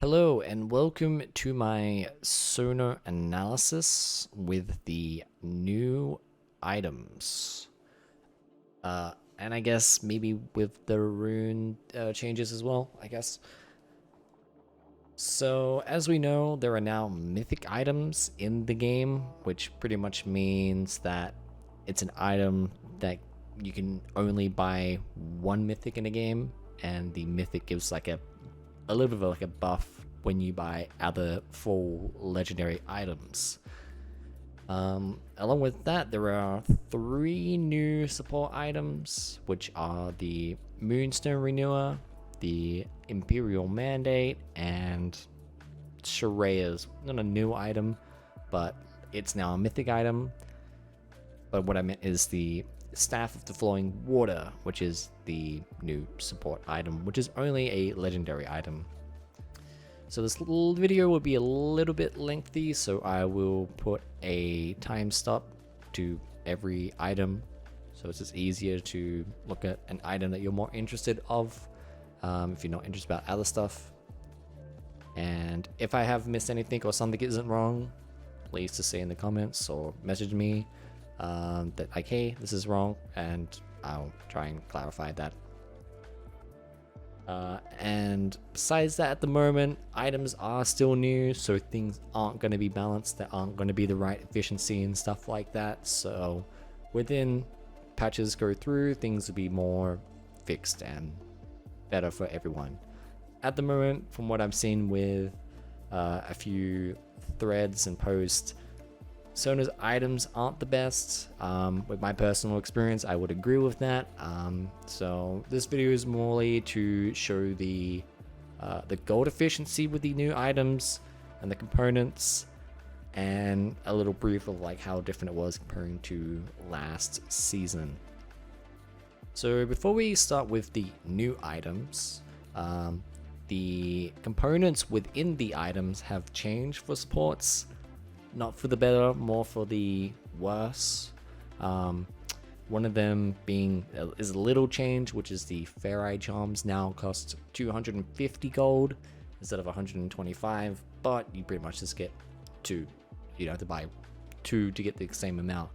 Hello and welcome to my Sona analysis with the new items. And I guess maybe with the rune changes as well, I guess. So, as we know, there are now mythic items in the game, which pretty much means that it's an item that you can only buy one mythic in a game, and the mythic gives like a little bit of like a buff when you buy other full legendary items. Along with that, there are 3 new support items, which are the Moonstone Renewer, the Imperial Mandate, and Shurelya's not a new item, but it's now a mythic item. But what I meant is the Staff of the Flowing Water, which is the new support item, which is only a legendary item. So this little video will be a little bit lengthy, so I will put a time stop to every item, so it's just easier to look at an item that you're more interested of, if you're not interested about other stuff. And if I have missed anything or something isn't wrong, please just say in the comments or message me that like, hey, this is wrong, and I'll try and clarify that. And besides that, at the moment, items are still new, so things aren't going to be balanced. There aren't going to be the right efficiency and stuff like that. So within patches go through, things will be more fixed and better for everyone. At the moment, from what I've seen with a few threads and posts, Sona's items aren't the best. With my personal experience, I would agree with that. So this video is morely to show the gold efficiency with the new items and the components, and a little brief of like how different it was comparing to last season. So before we start with the new items, the components within the items have changed for supports. Not for the better, more for the worse. One of them is a little change, which is the Fair Eye Charms now cost 250 gold instead of 125, but you pretty much just get 2. You don't have to buy 2 to get the same amount.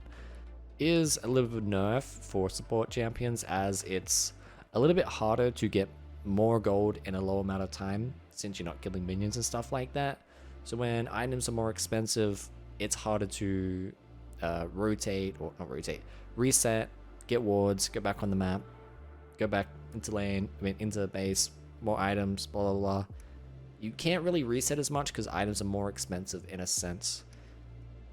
Is a little bit of nerf for support champions, as it's a little bit harder to get more gold in a low amount of time since you're not killing minions and stuff like that. So when items are more expensive, it's harder to reset, get wards, go back on the map, go back into lane, into base, more items, blah blah blah. You can't really reset as much because items are more expensive in a sense.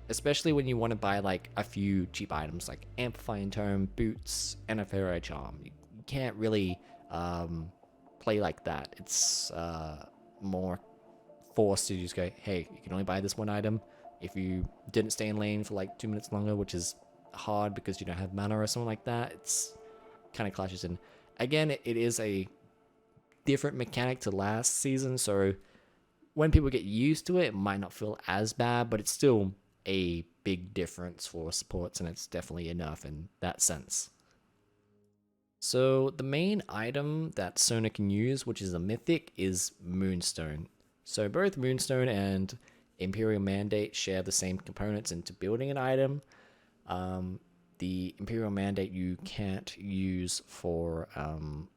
Especially when you want to buy like a few cheap items like Amplifying Tome, Boots, and a Fair Eye Charm. You can't really play like that. It's more forced to just go, hey, you can only buy this one item. If you didn't stay in lane for like 2 minutes longer, which is hard because you don't have mana or something like that, it's kind of clashes in. Again, it is a different mechanic to last season, so when people get used to it, it might not feel as bad, but it's still a big difference for supports, and it's definitely enough in that sense. So the main item that Sona can use, which is a mythic, is Moonstone. So both Moonstone and Imperial Mandate share the same components into building an item. The Imperial Mandate you can't use for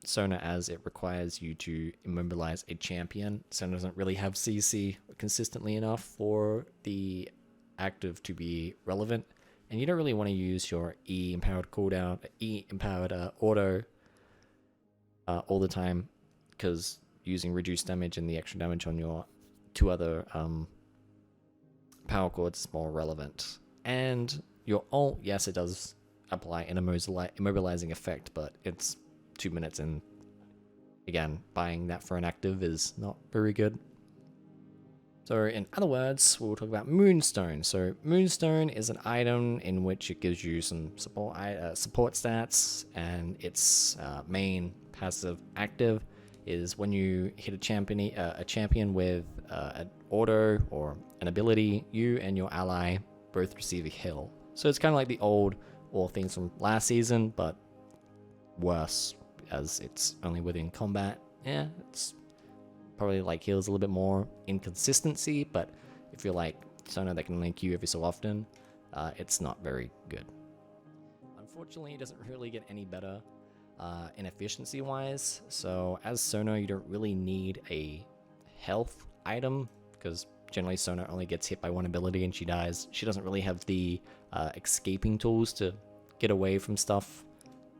Sona, as it requires you to immobilize a champion. Sona doesn't really have CC consistently enough for the active to be relevant. And you don't really want to use your E-empowered cooldown, E-empowered auto all the time, because using reduced damage and the extra damage on your 2 other power chords is more relevant. And your ult, yes, it does apply an immobilizing effect, but it's 2 minutes, and again, buying that for an active is not very good. So in other words, we'll talk about Moonstone. So Moonstone is an item in which it gives you some support stats, and its main passive active is when you hit a champion with an auto or an ability, you and your ally both receive a heal. So it's kind of like the old All Things from last season, but worse, as it's only within combat. Yeah, it's probably like heals a little bit more inconsistency, but if you're like Sona that can link you every so often, it's not very good. Unfortunately, it doesn't really get any better in efficiency wise. So as Sona, you don't really need a health item because generally Sona only gets hit by one ability and she dies. She doesn't really have the escaping tools to get away from stuff,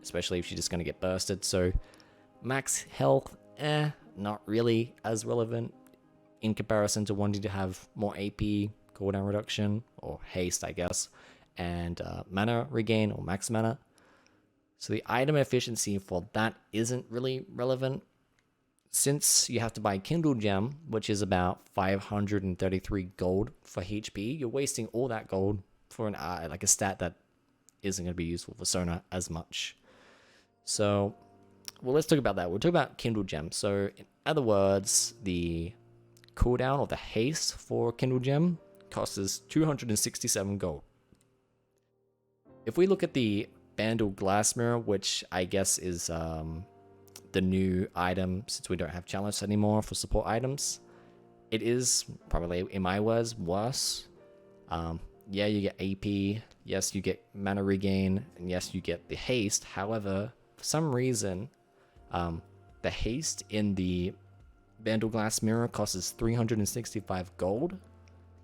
especially if she's just going to get bursted. So max health, not really as relevant in comparison to wanting to have more AP, cooldown reduction, or haste, I guess, and mana regain or max mana. So the item efficiency for that isn't really relevant. Since you have to buy Kindle Gem, which is about 533 gold for HP, you're wasting all that gold for an like a stat that isn't going to be useful for Sona as much. So, well, let's talk about that. We'll talk about Kindle Gem. So, in other words, the cooldown or the haste for Kindle Gem costs 267 gold. If we look at the Bandle Glass Mirror, which I guess is the new item since we don't have challenge anymore for support items, it is probably, in my words, worse. Yeah, you get AP, yes, you get mana regain, and yes, you get the haste. However, for some reason, the haste in the Bandle Glass Mirror costs 365 gold,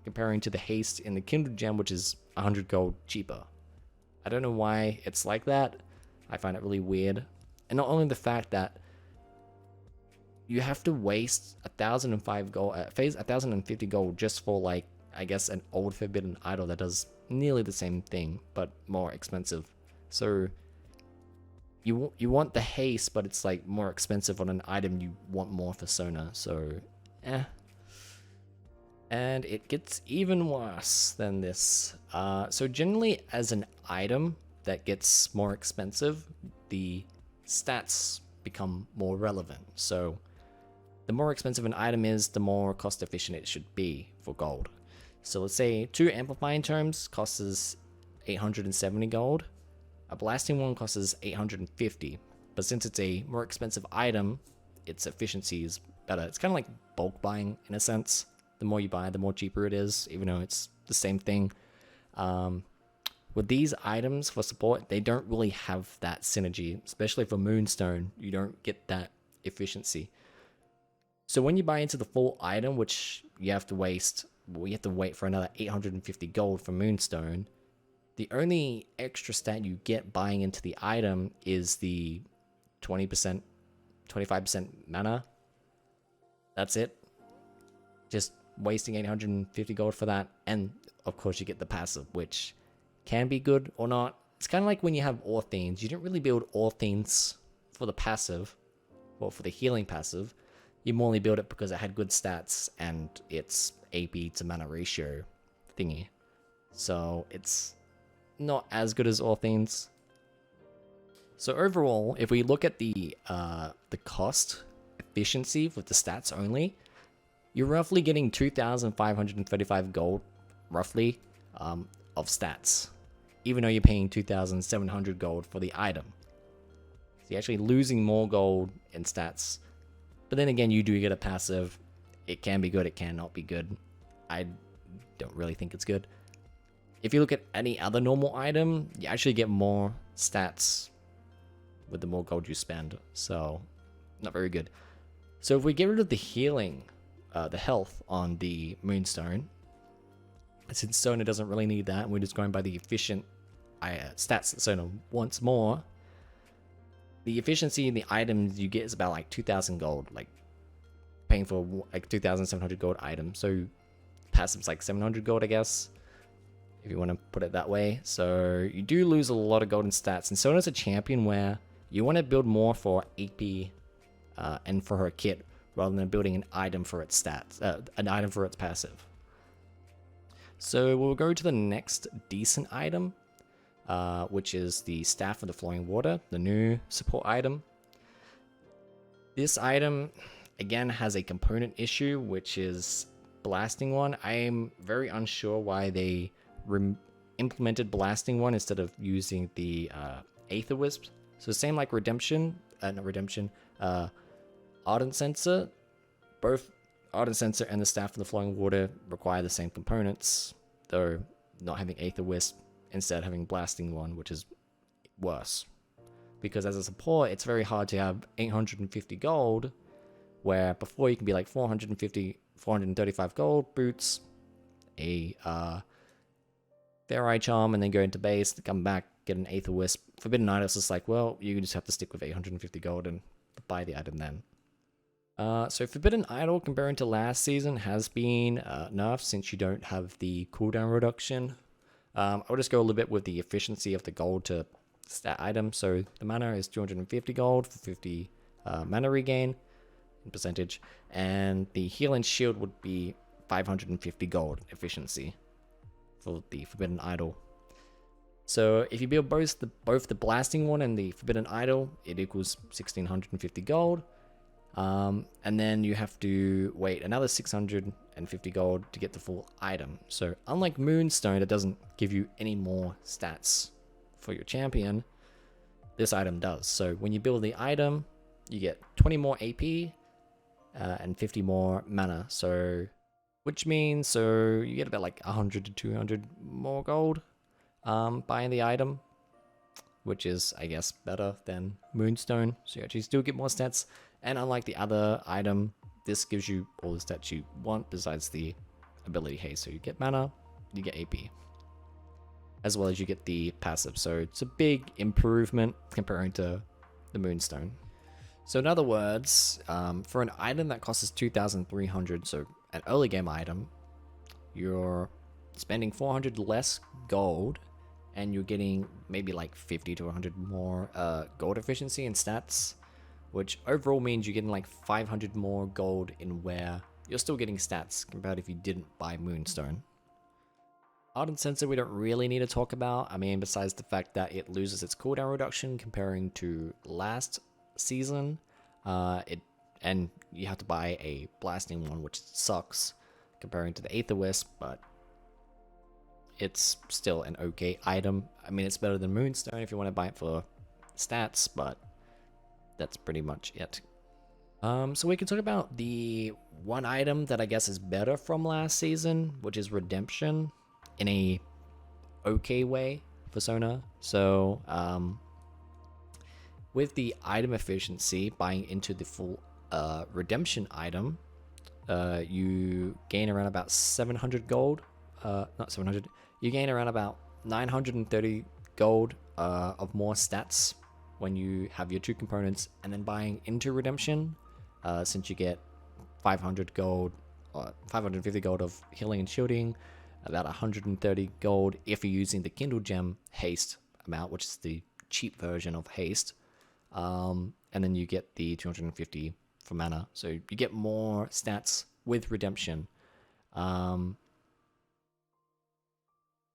comparing to the haste in the Kindle Gem, which is 100 gold cheaper. I don't know why it's like that. I find it really weird. And not only the fact that you have to waste 1,005 gold, 1,050 gold just for, like, I guess an old forbidden idol that does nearly the same thing but more expensive. So you want the haste, but it's like more expensive on an item you want more for Sona. So and it gets even worse than this. So generally, as an item that gets more expensive, the stats become more relevant. So the more expensive an item is, the more cost efficient it should be for gold. So let's say 2 amplifying tomes costs 870 gold. A blasting one costs 850. But since it's a more expensive item, its efficiency is better. It's kind of like bulk buying in a sense. The more you buy, the more cheaper it is, even though it's the same thing. With these items for support, they don't really have that synergy, especially for Moonstone. You don't get that efficiency. So when you buy into the full item, which you have to wait for another 850 gold for Moonstone, the only extra stat you get buying into the item is the 20%, 25% mana. That's it. Just wasting 850 gold for that, and of course you get the passive, which can be good or not. It's kind of like when you have Orthenes. You don't really build Orthenes for the passive, or for the healing passive. You more build it because it had good stats and its AP to mana ratio thingy. So it's not as good as Orthenes. So overall, if we look at the cost efficiency with the stats only, you're roughly getting 2,535 gold, roughly, of stats, even though you're paying 2,700 gold for the item. So you're actually losing more gold in stats. But then again, you do get a passive. It can be good, it cannot be good. I don't really think it's good. If you look at any other normal item, you actually get more stats with the more gold you spend. So, not very good. So if we get rid of the healing, the health on the Moonstone, since Sona doesn't really need that, we're just going by the efficient stats that Sona wants more, the efficiency in the items you get is about like 2,000 gold, like paying for like 2,700 gold item. So passive's like 700 gold, I guess, if you want to put it that way. So you do lose a lot of gold in stats. And Sona's a champion where you want to build more for AP and for her kit, rather than building an item for its stats, an item for its passive. So we'll go to the next decent item, which is the Staff of the Flowing Water, the new support item. This item, again, has a component issue, which is blasting one. I am very unsure why they implemented blasting one instead of using the Aether Wisp. So same like Ardent Censer, both Ardent Censer and the Staff of the Flowing Water require the same components, though not having Aether Wisp, instead having Blasting one, which is worse. Because as a support, it's very hard to have 850 gold, where before you can be like 435 gold, boots, a Fair Eye Charm, and then go into base, come back, get an Aether Wisp. Forbidden Items is like, well, you just have to stick with 850 gold and buy the item then. So Forbidden Idol, comparing to last season, has been nerfed since you don't have the cooldown reduction. I'll just go a little bit with the efficiency of the gold to stat item. So the mana is 250 gold for 50 mana regain in percentage, and the heal and shield would be 550 gold efficiency for the Forbidden Idol. So if you build both the Blasting one and the Forbidden Idol, it equals 1650 gold. And then you have to wait another 650 gold to get the full item. So unlike Moonstone, that doesn't give you any more stats for your champion, this item does. So when you build the item, you get 20 more AP and 50 more mana. So which means you get about like 100 to 200 more gold buying the item, which is, I guess, better than Moonstone. So you actually still get more stats. And unlike the other item, this gives you all the stats you want besides the ability haste. So you get mana, you get AP, as well as you get the passive. So it's a big improvement comparing to the Moonstone. So in other words, for an item that costs 2,300, so an early game item, you're spending 400 less gold, and you're getting maybe like 50 to 100 more gold efficiency and stats, which overall means you're getting like 500 more gold in where you're still getting stats compared if you didn't buy Moonstone. Ardent Censer we don't really need to talk about. I mean, besides the fact that it loses its cooldown reduction comparing to last season, and you have to buy a Blasting one, which sucks comparing to the Aether Wisp, but it's still an okay item. I mean, it's better than Moonstone if you want to buy it for stats, but that's pretty much it. So we can talk about the one item that I guess is better from last season, which is Redemption, in a okay way for Sona. So with the item efficiency, buying into the full Redemption item, you gain around about 700 gold. Not 700. You gain around about 930 gold of more stats when you have your two components, and then buying into Redemption, since you get 500 gold, 550 gold of healing and shielding, about 130 gold if you're using the Kindle gem haste amount, which is the cheap version of haste, and then you get the 250 for mana, so you get more stats with Redemption.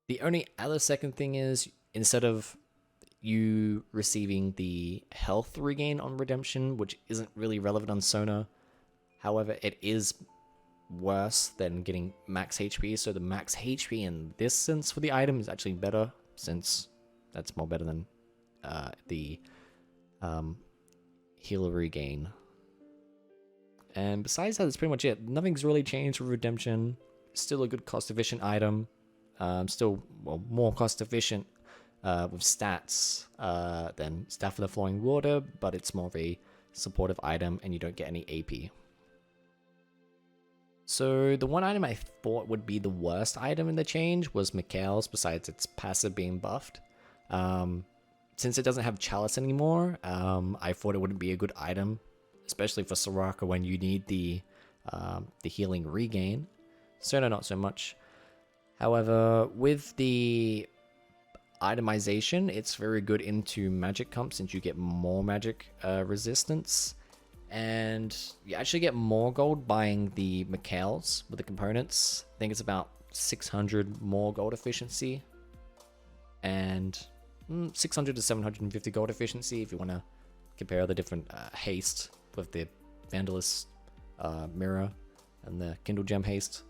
The only other second thing is, instead of you receiving the health regain on Redemption, which isn't really relevant on Sona, however, it is worse than getting max HP. So the max HP in this sense for the item is actually better, since that's more better than the heal regain. And besides that, that's pretty much it. Nothing's really changed with Redemption. Still a good cost efficient item. Still, well, more cost efficient with stats than Staff of the Flowing Water, but it's more of a supportive item and you don't get any AP. So the one item I thought would be the worst item in the change was Mikael's, besides its passive being buffed. Since it doesn't have Chalice anymore, I thought it wouldn't be a good item, especially for Soraka when you need the healing regain. Sona not so much. However, with the itemization, it's very good into magic comp, since you get more magic resistance, and you actually get more gold buying the Mikael's with the components. I think it's about 600 more gold efficiency, and 600 to 750 gold efficiency if you want to compare the different haste with the Vandalist mirror and the Kindle gem haste.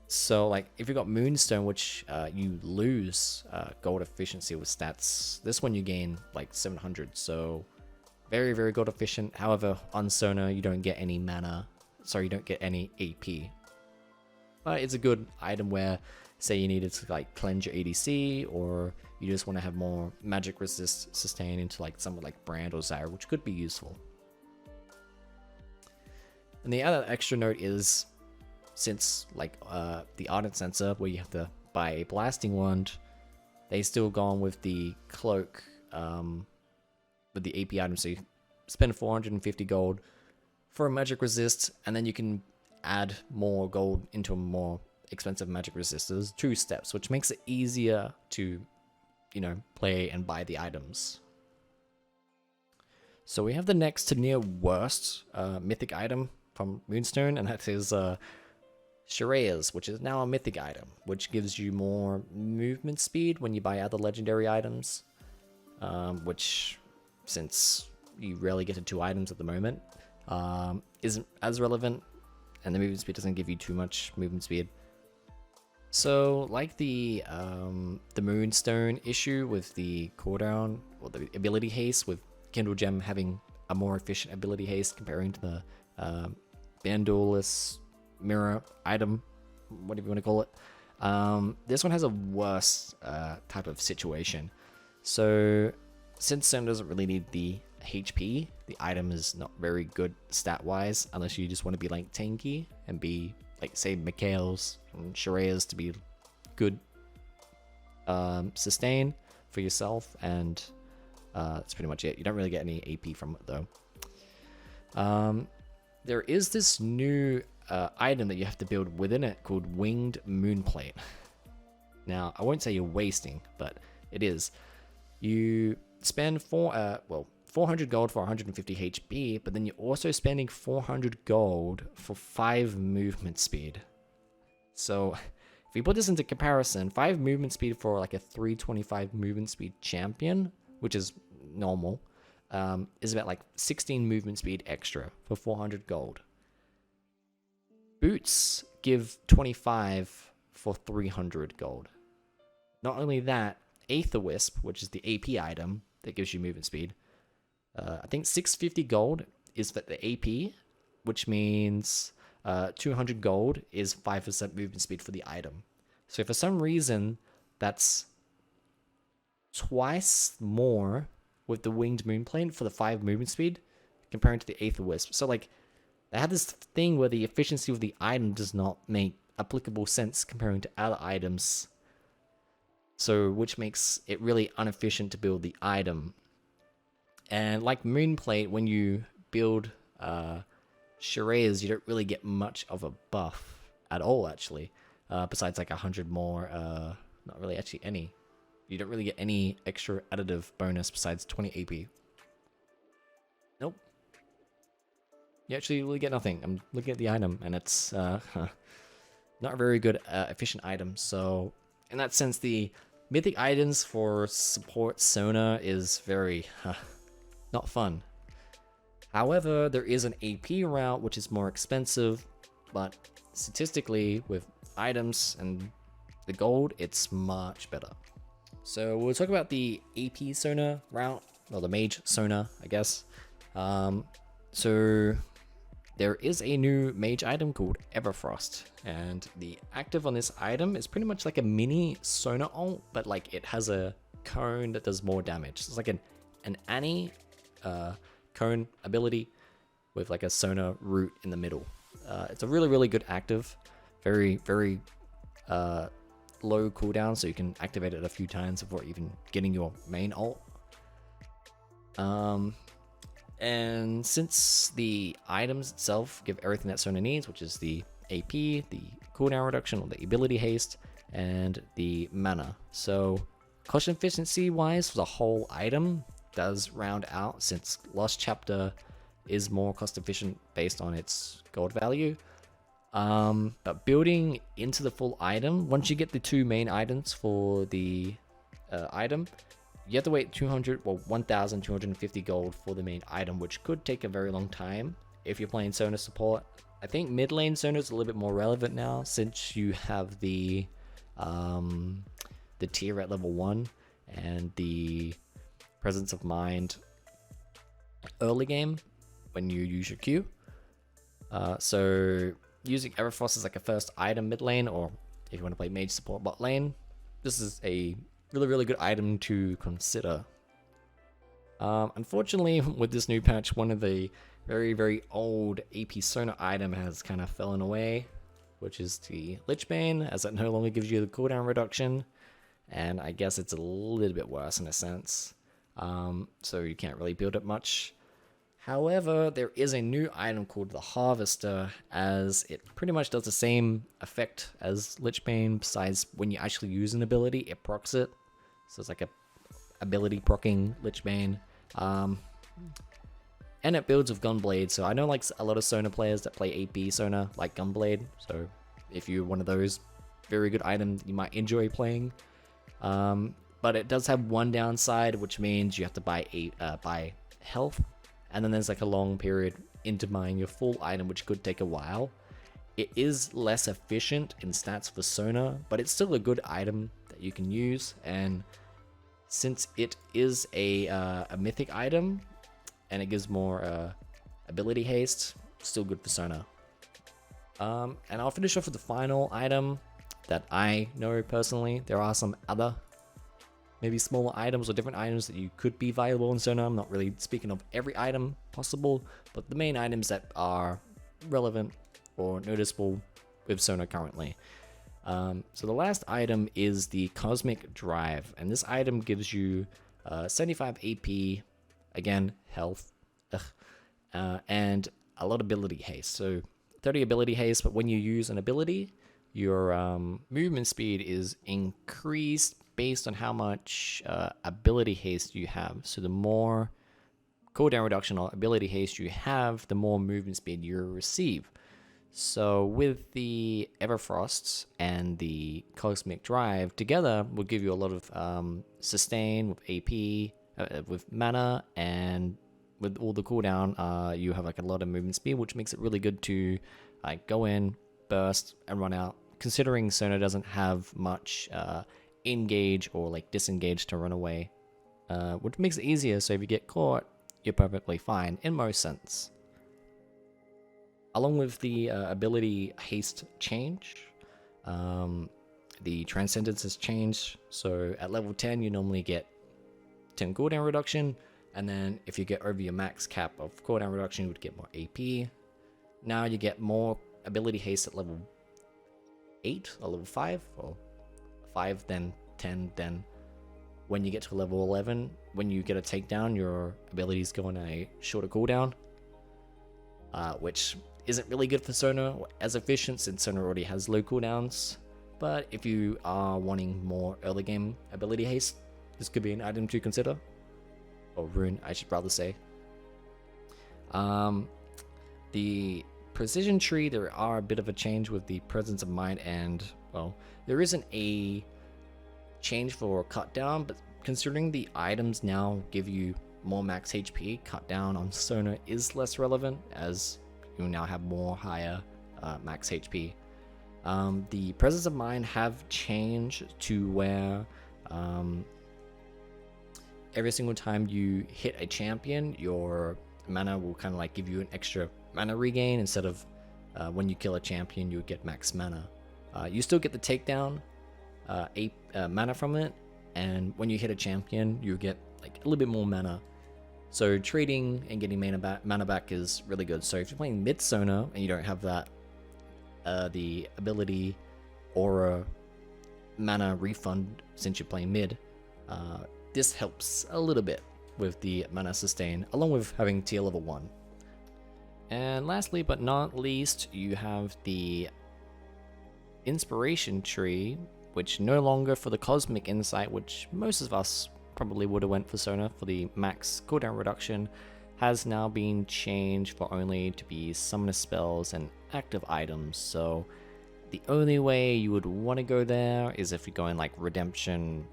So, like, if you got Moonstone, which you lose gold efficiency with stats, this one you gain like 700. So Very, very gold efficient. However, on Sona, you don't get any mana. Sorry, you don't get any AP. But it's a good item where, say you needed to like cleanse your ADC, or you just want to have more magic resist sustain into like someone like Brand or Zyra, which could be useful. And the other extra note is, since like the Ardent Censer, where you have to buy a blasting wand, they still gone with the cloak with the AP item. So you spend 450 gold for a magic resist, and then you can add more gold into a more expensive magic resist. There's 2 steps, which makes it easier to, you know, play and buy the items. So we have the next to near worst mythic item from Moonstone, and that is Shurelya's, which is now a mythic item, which gives you more movement speed when you buy other legendary items, which, since you rarely get to 2 items at the moment, isn't as relevant, and the movement speed doesn't give you too much movement speed. So, like the Moonstone issue with the cooldown, or the ability haste, with Kindle Gem having a more efficient ability haste comparing to the Bandulus mirror item, whatever you want to call it, this one has a worse type of situation. So, since Sona doesn't really need the HP, the item is not very good stat-wise, unless you just want to be like tanky and be like, say, Mikael's and Shurelya's to be good sustain for yourself, and that's pretty much it. You don't really get any AP from it though. There is this new item that you have to build within it called Winged Moonplate. Now, I won't say you're wasting, but it is. You spend 400 gold for 150 HP, but then you're also spending 400 gold for 5 movement speed. So, if we put this into comparison, 5 movement speed for like a 325 movement speed champion, which is normal, is about like 16 movement speed extra for 400 gold. Boots give 25 for 300 gold. Not only that, Aether Wisp, which is the AP item that gives you movement speed, I think 650 gold is for the AP, which means 200 gold is 5% movement speed for the item. So for some reason, that's twice more with the Winged Moonplate for the 5 movement speed comparing to the Aether Wisp. So like, they have this thing where the efficiency of the item does not make applicable sense comparing to other items. So, which makes it really inefficient to build the item. And like Moonplate, when you build Shurelya's, you don't really get much of a buff at all, actually. Besides like 100 more, not really actually any. You don't really get any extra additive bonus besides 20 AP. Nope. You actually really get nothing. I'm looking at the item, and it's not a very good efficient item. So, in that sense, the mythic items for support Sona is very not fun. However, there is an AP route which is more expensive, but statistically, with items and the gold, it's much better. So we'll talk about the AP Sona route, or the Mage Sona, I guess. So there is a new Mage item called Everfrost, and the active on this item is pretty much like a mini Sona ult, but like it has a cone that does more damage. So it's like an Annie cone ability with like a Sona root in the middle. It's a really, really good active. Very, very low cooldown, so you can activate it a few times before even getting your main ult. And since the items itself give everything that Sona needs, which is the AP, the cooldown reduction, or the ability haste, and the mana. So cost efficiency wise for the whole item does round out, since Lost Chapter is more cost efficient based on its gold value. But building into the full item, once you get the 2 main items for the item, you have to wait 1,250 gold for the main item, which could take a very long time if you're playing Sona support. I think mid lane Sona is a little bit more relevant now, since you have the tier at level 1 and the presence of mind early game when you use your Q. So using Everfrost as like a first item mid lane, or if you want to play mage support bot lane, this is a really good item to consider. Unfortunately, with this new patch, one of the very old AP Sona item has kind of fallen away, which is the Lich Bane, as it no longer gives you the cooldown reduction, and I guess it's a little bit worse in a sense. So you can't really build it much. However, there is a new item called the Harvester, as it pretty much does the same effect as Lich Bane, besides when you actually use an ability, it procs it. So it's like a ability proccing Lich Bane. And it builds with Gunblade, so I know like a lot of Sona players that play AP Sona like Gunblade, so if you're one of those, very good item you might enjoy playing. But it does have one downside, which means you have to buy health, and then there's like a long period into buying your full item, which could take a while. It is less efficient in stats for Sona, but it's still a good item that you can use, and since it is a mythic item and it gives more ability haste, still good for Sona. And I'll finish off with the final item that I know personally. There are some other maybe smaller items or different items that you could be viable in Sona. I'm not really speaking of every item possible, but the main items that are relevant or noticeable with Sona currently. So the last item is the Cosmic Drive, and this item gives you 75 AP, again, health, and a lot of ability haste. So 30 ability haste, but when you use an ability, your movement speed is increased based on how much ability haste you have. So the more cooldown reduction or ability haste you have, the more movement speed you receive. So with the Everfrost and the Cosmic Drive together will give you a lot of sustain with AP, with mana, and with all the cooldown, you have like a lot of movement speed, which makes it really good to like go in, burst, and run out. Considering Sona doesn't have much engage or like disengage to run away, which makes it easier. So if you get caught, you're perfectly fine in most sense. Along with the ability haste change, the Transcendence has changed. So at level 10, you normally get 10 cooldown reduction, and then if you get over your max cap of cooldown reduction, you would get more AP. Now you get more ability haste at level 8 or level 5, or 5, then 10, then when you get to level 11, when you get a takedown, your abilities go on a shorter cooldown, which isn't really good for Sona as efficient since Sona already has low cooldowns. But if you are wanting more early game ability haste, this could be an item to consider. Or rune, I should rather say. The precision tree, there are a bit of a change with the presence of mind, and well, there isn't a change for cut down, but considering the items now give you more max HP, cut down on Sona is less relevant, as you now have more higher max HP. The presence of mind have changed to where every single time you hit a champion, your mana will kind of like give you an extra mana regain, instead of when you kill a champion, you would get max mana. You still get the takedown mana from it, and when you hit a champion, you get like a little bit more mana. So trading and getting mana back is really good. So if you're playing mid Sona and you don't have that, the ability or mana refund since you're playing mid, this helps a little bit with the mana sustain, along with having tier level 1. And lastly but not least, you have the inspiration tree, which no longer for the cosmic insight, which most of us probably would have went for Sona for the max cooldown reduction, has now been changed for only to be summoner spells and active items. So the only way you would want to go there is if you're going like redemption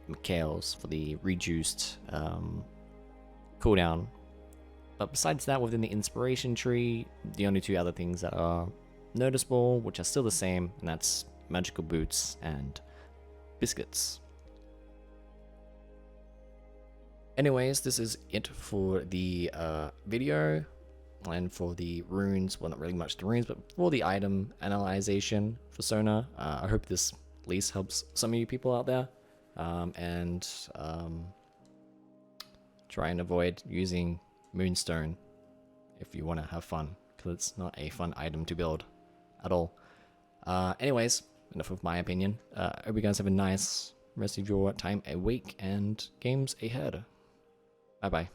Mikael's for the reduced cooldown. But besides that, within the inspiration tree, the only two other things that are noticeable, which are still the same, and that's magical boots and biscuits. Anyways, this is it for the video and for the runes. Well, not really much the runes, but for the item analyzation for Sona. I hope this at least helps some of you people out there. And try and avoid using Moonstone if you want to have fun, because it's not a fun item to build at all. Anyways, enough of my opinion. I hope you guys have a nice rest of your time a week and games ahead. Bye bye.